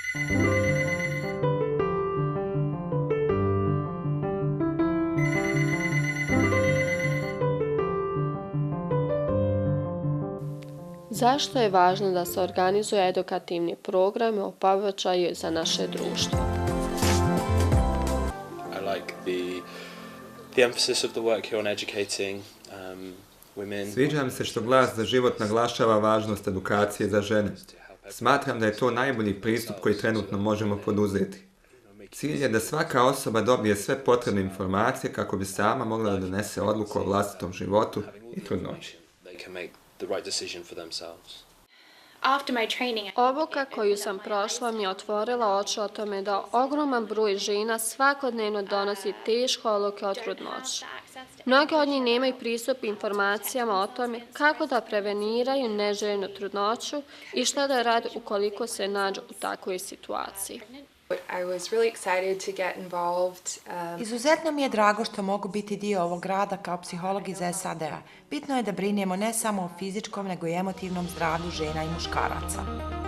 Zašto je važno da se organizuju edukativni programi o pobačaju za naše društvo? I like the emphasis of the work here on educating women. Sviđa mi se što Glas za život naglašava važnost edukacije za žene. Smatram da je to najbolji pristup koji trenutno možemo poduzeti. Cilj je da svaka osoba dobije sve potrebne informacije kako bi sama mogla da donese odluku o vlastitom životu i trudnoći. Obuka koju sam prošla mi je otvorila oči o tome da ogroman broj žena svakodnevno donosi teške odluke o trudnoći. Mnogi od njih nemaju pristup informacijama o tome kako da preveniraju neželjenu trudnoću i šta da rade ukoliko se nađu u takvoj situaciji. Izuzetno mi je drago što mogu biti dio ovog rada kao psiholog iz SAD-a. Bitno je da brinemo ne samo o fizičkom, nego i emotivnom zdravlju žena i muškaraca.